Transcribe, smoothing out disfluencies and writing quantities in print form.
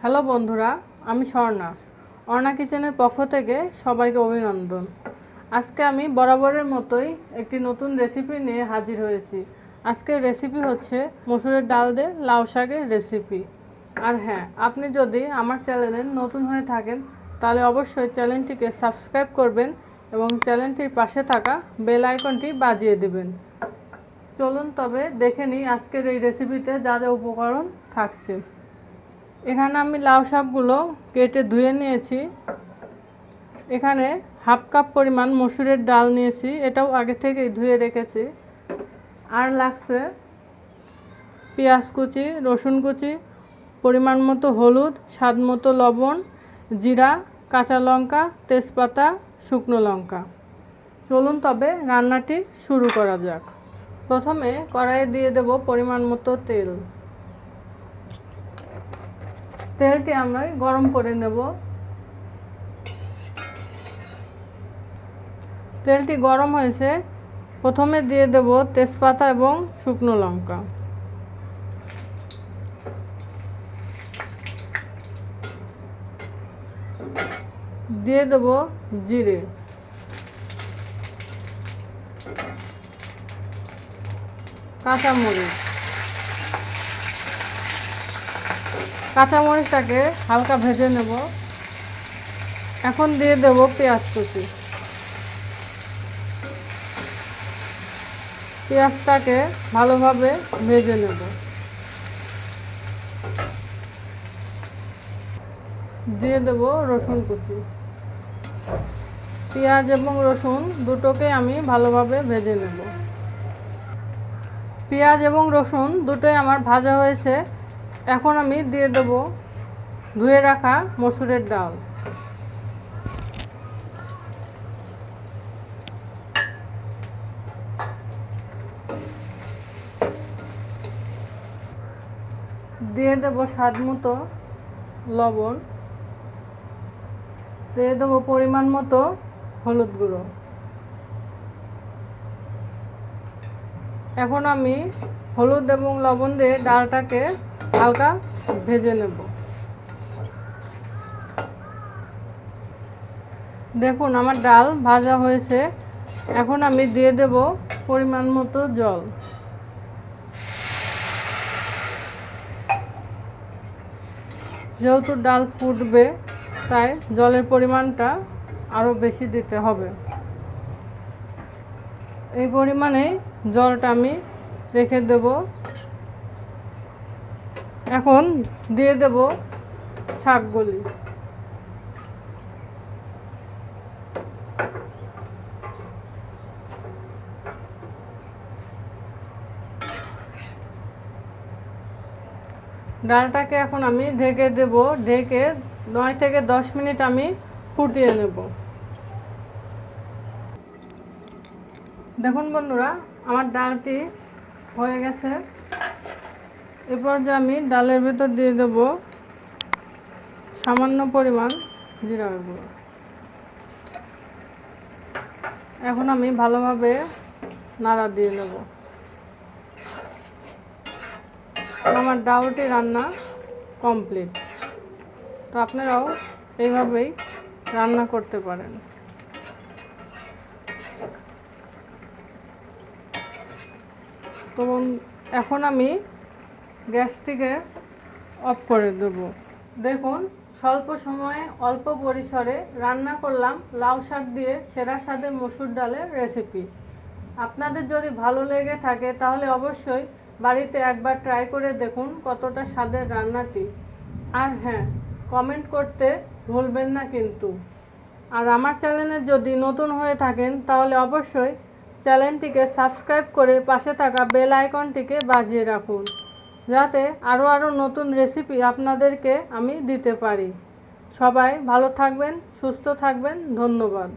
Hello বন্ধুরা, আমি স্বর্ণা। অর্ণা কিচেনের পক্ষ থেকে সবাইকে অভিনন্দন। আজকে আমি বরাবরের মতোই একটি নতুন রেসিপি নিয়ে হাজির হয়েছি। আজকের রেসিপি হচ্ছে মসুরের ডাল দিয়ে লাউ শাকের রেসিপি। আর হ্যাঁ, আপনি যদি আমার চ্যানেলে নতুন হয়ে থাকেন তাহলে অবশ্যই চ্যানেলটিকে সাবস্ক্রাইব করবেন এবং চ্যানেলটির পাশে থাকা বেল আইকনটি বাজিয়ে দিবেন। চলুন তবে দেখে নিই আজকের এই রেসিপিতে যা যা উপকরণ থাকছে। এখানে আমি লাউ শাকগুলো কেটে ধুয়ে নিয়েছি। এখানে হাফ কাপ পরিমাণ মসুরের ডাল নিয়েছি, এটাও আগে থেকেই ধুয়ে রেখেছি। আর লাগছে পেঁয়াজ কুচি, রসুন কুচি, পরিমাণ মতো হলুদ, স্বাদ মতো লবণ, জিরা, কাঁচা লঙ্কা, তেজপাতা, শুকনো লঙ্কা। চলুন তবে রান্নাটি শুরু করা যাক। প্রথমে কড়াইয়ে দিয়ে দেব পরিমাণ মতো তেল। তেলটি আমরা গরম করে নেব। তেলটি গরম হয়েছে, প্রথমে দিয়ে দেব তেজপাতা এবং শুকনো লঙ্কা। দিয়ে দেব জিরে, কাঁচামরিচ। কাঁচামরিচটাকে হালকা ভেজে নেব। এখন দিয়ে দেব পেঁয়াজ কুচি। পেঁয়াজটাকে ভালোভাবে ভেজে নেব। দিয়ে দেব রসুন কুচি। পেঁয়াজ এবং রসুন দুটোকে আমি ভালোভাবে ভেজে নেব। পেঁয়াজ এবং রসুন দুটোই আমার ভাজা হয়েছে। এখন আমি দিয়ে দেব ধুয়ে রাখা মসুরের ডাল। দিয়ে দেব স্বাদ মতো লবণ। দিয়ে দেব পরিমাণ মতো হলুদ গুঁড়ো। এখন আমি হলুদ এবং লবণ দিয়ে ডালটাকে হালকা ভেজে নেব। দেখুন আমার ডাল ভাজা হয়েছে। এখন আমি দিয়ে দেব পরিমাণ মতো জল। যেহেতু ডাল ফুটবে তাই জলের পরিমাণটা আরও বেশি দিতে হবে। এই পরিমাণেই জলটা আমি রেখে দেব। এখন দিয়ে দেব শাকগুলি। ডালটাকে এখন আমি ঢেকে দেব। ঢেকে 9 থেকে 10 মিনিট আমি ফুটিয়ে নেব। দেখুন বন্ধুরা, আমার ডালটি হয়ে গেছে। এরপর যে আমি ডালের ভেতর দিয়ে দেব সামান্য পরিমাণ জিরার গুঁড়ো। এখন আমি ভালোভাবে নাড়া দিয়ে নেব। আমার ডালটি রান্না কমপ্লিট। তো আপনারাও এইভাবেই রান্না করতে পারেন। তো এখন আমি গ্যাসটিকে অফ করে দেব। দেখুন, স্বল্প সময়ে অল্প পরিসরে রান্না করলাম লাউ শাক দিয়ে সেরা স্বাদের মসুর ডালের রেসিপি। আপনাদের যদি ভালো লেগে থাকে তাহলে অবশ্যই বাড়িতে একবার ট্রাই করে দেখুন কতটা স্বাদের রান্নাটি। আর হ্যাঁ, কমেন্ট করতে ভুলবেন না কিন্তু। আর আমার চ্যানেলে যদি নতুন হয়ে থাকেন তাহলে অবশ্যই চ্যানেলটিকে সাবস্ক্রাইব করে পাশে থাকা বেল আইকনটিকে বাজিয়ে রাখুন, যাতে আরও নতুন রেসিপি আপনাদেরকে আমি দিতে পারি। সবাই ভালো থাকবেন, সুস্থ থাকবেন। ধন্যবাদ।